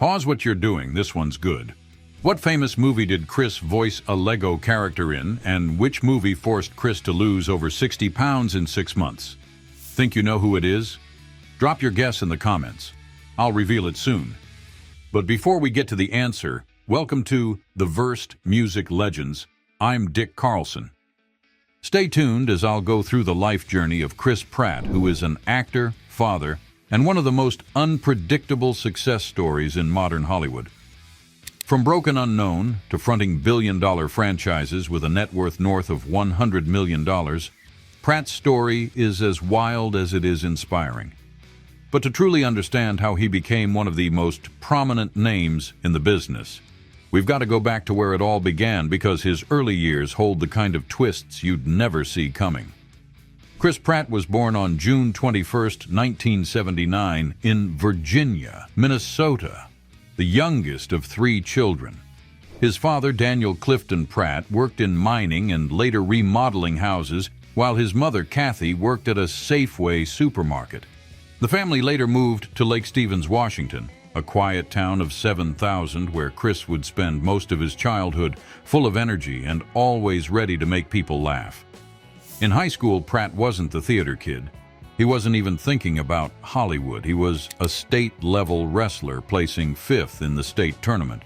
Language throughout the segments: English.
Pause what you're doing, this one's good. What famous movie did Chris voice a Lego character in, and which movie forced Chris to lose over 60 pounds in 6 months? Think you know who it is? Drop your guess in the comments. I'll reveal it soon. But before we get to the answer, welcome to The Versed Music Legends. I'm Dick Carlson. Stay tuned as I'll go through the life journey of Chris Pratt, who is an actor, father, and one of the most unpredictable success stories in modern Hollywood. From broken unknown to fronting billion-dollar franchises with a net worth north of $100 million, Pratt's story is as wild as it is inspiring. But to truly understand how he became one of the most prominent names in the business, we've got to go back to where it all began, because his early years hold the kind of twists you'd never see coming. Chris Pratt was born on June 21, 1979, in Virginia, Minnesota, the youngest of 3 children. His father, Daniel Clifton Pratt, worked in mining and later remodeling houses, while his mother, Kathy, worked at a Safeway supermarket. The family later moved to Lake Stevens, Washington, a quiet town of 7,000 where Chris would spend most of his childhood, full of energy and always ready to make people laugh. In high school, Pratt wasn't the theater kid. He wasn't even thinking about Hollywood. He was a state-level wrestler, placing 5th in the state tournament.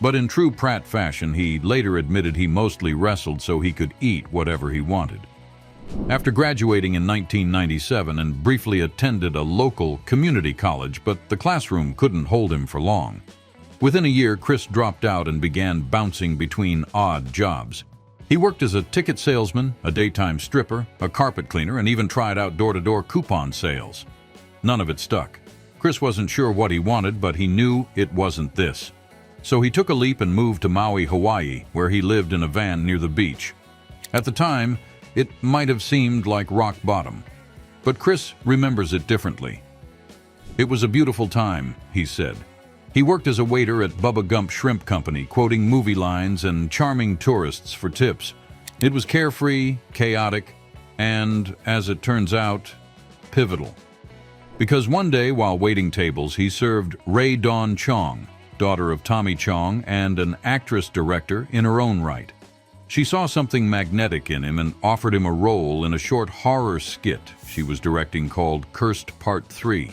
But in true Pratt fashion, he later admitted he mostly wrestled so he could eat whatever he wanted. After graduating in 1997 and briefly attended a local community college, but the classroom couldn't hold him for long. Within a year, Chris dropped out and began bouncing between odd jobs. He worked as a ticket salesman, a daytime stripper, a carpet cleaner, and even tried out door-to-door coupon sales. None of it stuck. Chris wasn't sure what he wanted, but he knew it wasn't this. So he took a leap and moved to Maui, Hawaii, where he lived in a van near the beach. At the time, it might have seemed like rock bottom, but Chris remembers it differently. "It was a beautiful time," he said. He worked as a waiter at Bubba Gump Shrimp Company, quoting movie lines and charming tourists for tips. It was carefree, chaotic, and, as it turns out, pivotal. Because one day, while waiting tables, he served Ray Dawn Chong, daughter of Tommy Chong and an actress-director in her own right. She saw something magnetic in him and offered him a role in a short horror skit she was directing called Cursed Part 3.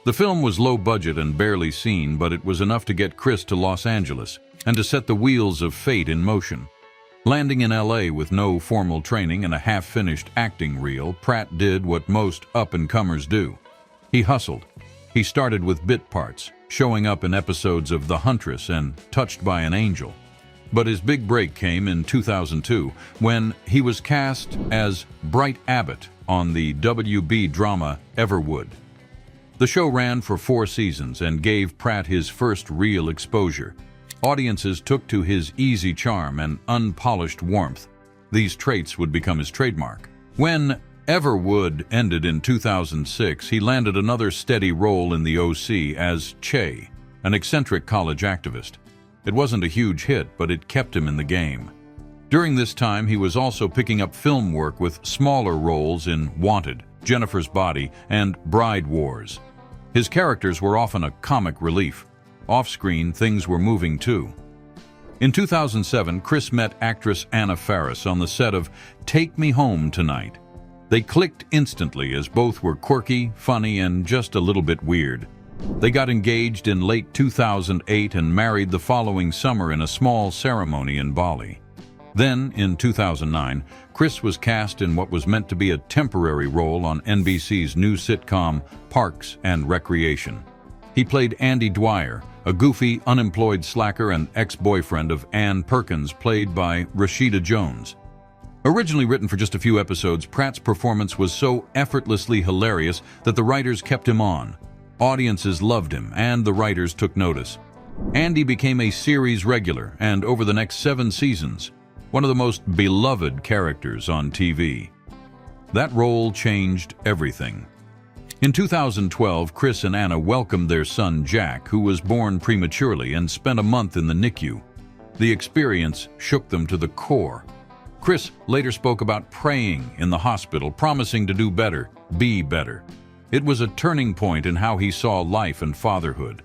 The film was low budget and barely seen, but it was enough to get Chris to Los Angeles and to set the wheels of fate in motion. Landing in LA with no formal training and a half-finished acting reel, Pratt did what most up-and-comers do. He hustled. He started with bit parts, showing up in episodes of The Huntress and Touched by an Angel. But his big break came in 2002 when he was cast as Bright Abbott on the WB drama Everwood. The show ran for 4 seasons and gave Pratt his first real exposure. Audiences took to his easy charm and unpolished warmth. These traits would become his trademark. When Everwood ended in 2006, he landed another steady role in the OC as Che, an eccentric college activist. It wasn't a huge hit, but it kept him in the game. During this time, he was also picking up film work with smaller roles in Wanted, Jennifer's Body, and Bride Wars. His characters were often a comic relief. Off-screen, things were moving too. In 2007, Chris met actress Anna Faris on the set of Take Me Home Tonight. They clicked instantly as both were quirky, funny, and just a little bit weird. They got engaged in late 2008 and married the following summer in a small ceremony in Bali. Then, in 2009, Chris was cast in what was meant to be a temporary role on NBC's new sitcom Parks and Recreation. He played Andy Dwyer, a goofy, unemployed slacker and ex-boyfriend of Ann Perkins, played by Rashida Jones. Originally written for just a few episodes, Pratt's performance was so effortlessly hilarious that the writers kept him on. Audiences loved him, and the writers took notice. Andy became a series regular, and over the next 7 seasons, one of the most beloved characters on TV. That role changed everything. In 2012, Chris and Anna welcomed their son Jack, who was born prematurely and spent a month in the NICU. The experience shook them to the core. Chris later spoke about praying in the hospital, promising to do better, be better. It was a turning point in how he saw life and fatherhood.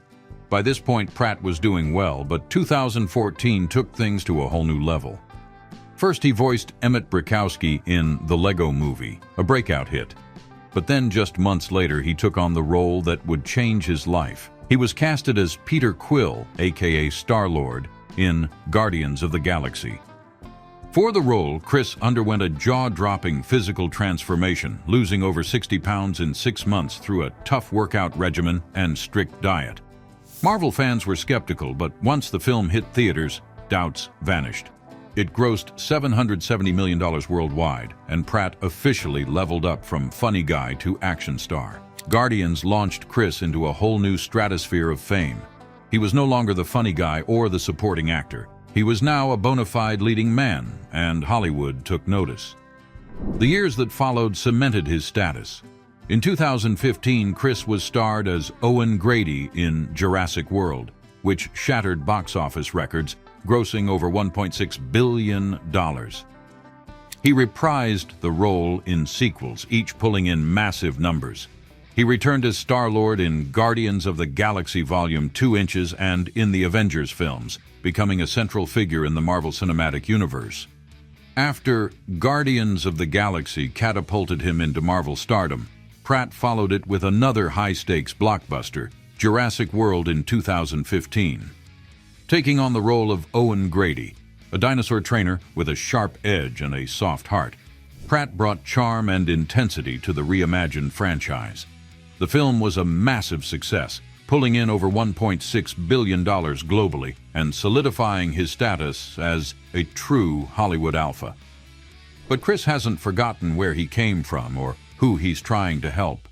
By this point, Pratt was doing well, but 2014 took things to a whole new level. First, he voiced Emmett Brakowski in The Lego Movie, a breakout hit. But then, just months later, he took on the role that would change his life. He was casted as Peter Quill, aka Star-Lord, in Guardians of the Galaxy. For the role, Chris underwent a jaw-dropping physical transformation, losing over 60 pounds in 6 months through a tough workout regimen and strict diet. Marvel fans were skeptical, but once the film hit theaters, doubts vanished. It grossed $770 million worldwide, and Pratt officially leveled up from funny guy to action star. Guardians launched Chris into a whole new stratosphere of fame. He was no longer the funny guy or the supporting actor. He was now a bona fide leading man, and Hollywood took notice. The years that followed cemented his status. In 2015, Chris was starred as Owen Grady in Jurassic World, which shattered box office records, grossing over $1.6 billion. He reprised the role in sequels, each pulling in massive numbers. He returned as Star-Lord in Guardians of the Galaxy Volume 2 Inches and in the Avengers films, becoming a central figure in the Marvel Cinematic Universe. After Guardians of the Galaxy catapulted him into Marvel stardom, Pratt followed it with another high-stakes blockbuster, Jurassic World in 2015. Taking on the role of Owen Grady, a dinosaur trainer with a sharp edge and a soft heart, Pratt brought charm and intensity to the reimagined franchise. The film was a massive success, pulling in over $1.6 billion globally and solidifying his status as a true Hollywood alpha. But Chris hasn't forgotten where he came from or who he's trying to help.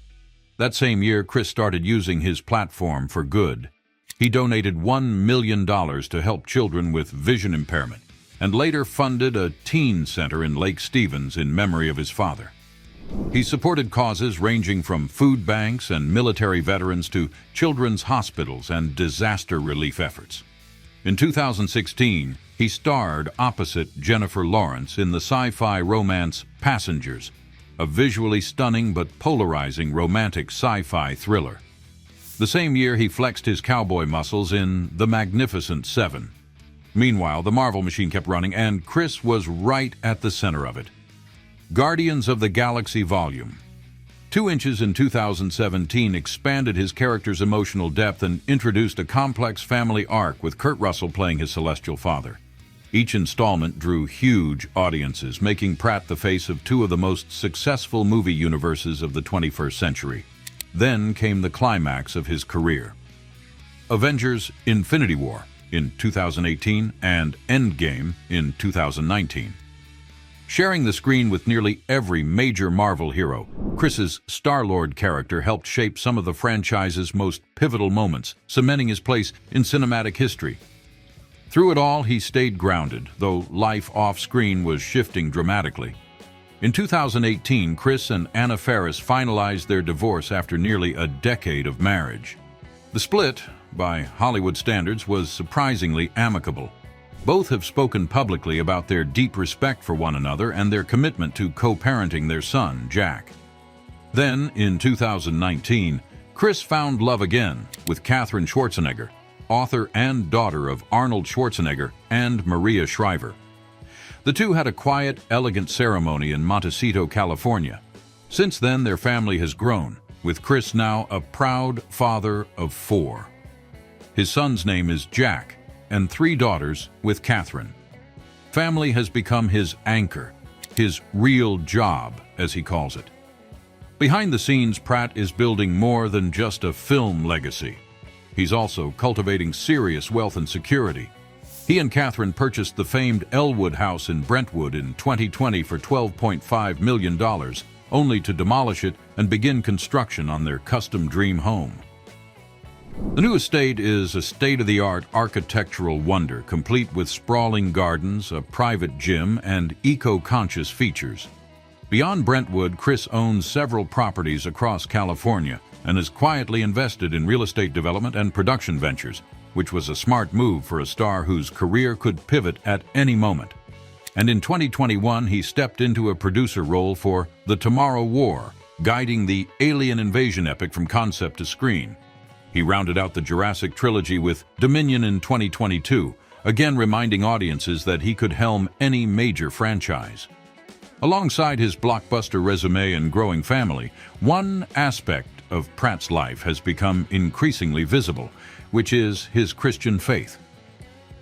That same year, Chris started using his platform for good. He donated $1 million to help children with vision impairment and later funded a teen center in Lake Stevens in memory of his father. He supported causes ranging from food banks and military veterans to children's hospitals and disaster relief efforts. In 2016, he starred opposite Jennifer Lawrence in the sci-fi romance Passengers, a visually stunning but polarizing romantic sci-fi thriller. The same year, he flexed his cowboy muscles in The Magnificent Seven. Meanwhile, the Marvel machine kept running, and Chris was right at the center of it. Guardians of the Galaxy Volume 2 Inches in 2017 expanded his character's emotional depth and introduced a complex family arc with Kurt Russell playing his celestial father. Each installment drew huge audiences, making Pratt the face of two of the most successful movie universes of the 21st century. Then came the climax of his career. Avengers: Infinity War in 2018 and Endgame in 2019. Sharing the screen with nearly every major Marvel hero, Chris's Star-Lord character helped shape some of the franchise's most pivotal moments, cementing his place in cinematic history. Through it all, he stayed grounded, though life off-screen was shifting dramatically. In 2018, Chris and Anna Faris finalized their divorce after nearly a decade of marriage. The split, by Hollywood standards, was surprisingly amicable. Both have spoken publicly about their deep respect for one another and their commitment to co-parenting their son, Jack. Then, in 2019, Chris found love again with Katherine Schwarzenegger, author and daughter of Arnold Schwarzenegger and Maria Shriver. The two had a quiet, elegant ceremony in Montecito, California. Since then, their family has grown, with Chris now a proud father of 4. His son's name is Jack, and 3 daughters with Katherine. Family has become his anchor, his real job, as he calls it. Behind the scenes, Pratt is building more than just a film legacy. He's also cultivating serious wealth and security. He and Katherine purchased the famed Elwood House in Brentwood in 2020 for $12.5 million, only to demolish it and begin construction on their custom dream home. The new estate is a state-of-the-art architectural wonder, complete with sprawling gardens, a private gym, and eco-conscious features. Beyond Brentwood, Chris owns several properties across California and is quietly invested in real estate development and production ventures, which was a smart move for a star whose career could pivot at any moment. And in 2021, he stepped into a producer role for The Tomorrow War, guiding the alien invasion epic from concept to screen. He rounded out the Jurassic trilogy with Dominion in 2022, again reminding audiences that he could helm any major franchise. Alongside his blockbuster resume and growing family, one aspect of Pratt's life has become increasingly visible, which is his Christian faith.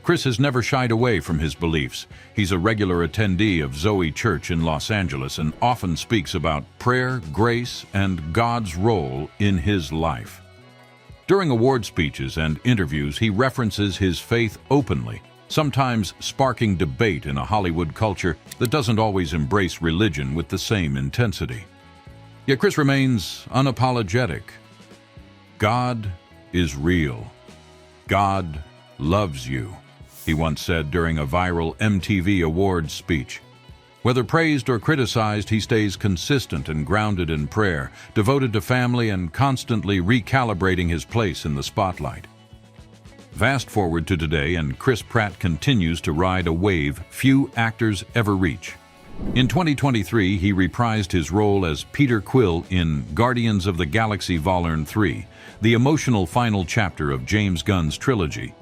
Chris has never shied away from his beliefs. He's a regular attendee of Zoe Church in Los Angeles and often speaks about prayer, grace, and God's role in his life. During award speeches and interviews, he references his faith openly, sometimes sparking debate in a Hollywood culture that doesn't always embrace religion with the same intensity. Yet Chris remains unapologetic. God is real. God loves you, he once said during a viral MTV Awards speech. Whether praised or criticized, he stays consistent and grounded in prayer, devoted to family and constantly recalibrating his place in the spotlight. Fast forward to today, and Chris Pratt continues to ride a wave few actors ever reach. In 2023, he reprised his role as Peter Quill in Guardians of the Galaxy Vol. 3, the emotional final chapter of James Gunn's trilogy.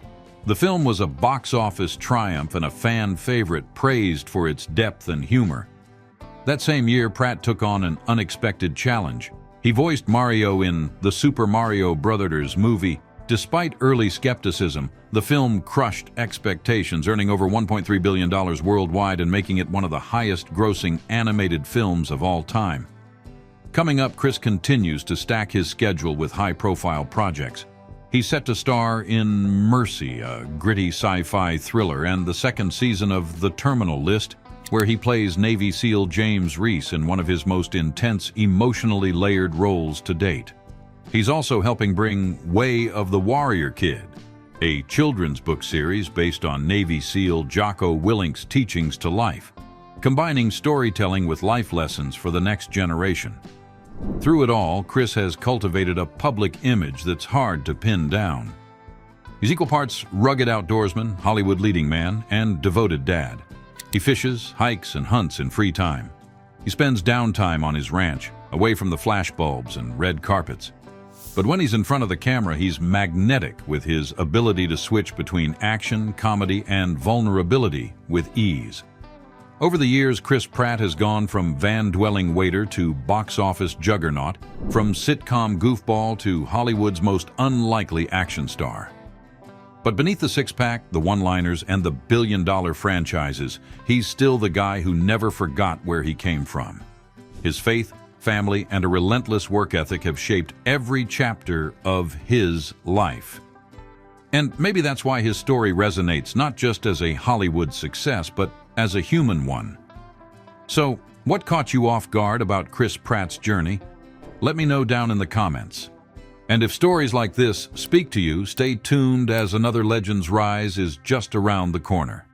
The film was a box office triumph and a fan favorite, praised for its depth and humor. That same year, Pratt took on an unexpected challenge. He voiced Mario in the Super Mario Brothers movie. Despite early skepticism, the film crushed expectations, earning over $1.3 billion worldwide and making it one of the highest-grossing animated films of all time. Coming up, Chris continues to stack his schedule with high-profile projects. He's set to star in Mercy, a gritty sci-fi thriller, and the second season of The Terminal List, where he plays Navy SEAL James Reese in one of his most intense, emotionally layered roles to date. He's also helping bring Way of the Warrior Kid, a children's book series based on Navy SEAL Jocko Willink's teachings to life, combining storytelling with life lessons for the next generation. Through it all, Chris has cultivated a public image that's hard to pin down. He's equal parts rugged outdoorsman, Hollywood leading man, and devoted dad. He fishes, hikes, and hunts in free time. He spends downtime on his ranch, away from the flashbulbs and red carpets. But when he's in front of the camera, he's magnetic with his ability to switch between action, comedy, and vulnerability with ease. Over the years, Chris Pratt has gone from van-dwelling waiter to box-office juggernaut, from sitcom goofball to Hollywood's most unlikely action star. But beneath the six-pack, the one-liners, and the billion-dollar franchises, he's still the guy who never forgot where he came from. His faith, family, and a relentless work ethic have shaped every chapter of his life. And maybe that's why his story resonates not just as a Hollywood success, but as a human one. So, what caught you off guard about Chris Pratt's journey? Let me know down in the comments. And if stories like this speak to you, stay tuned, as another legend's rise is just around the corner.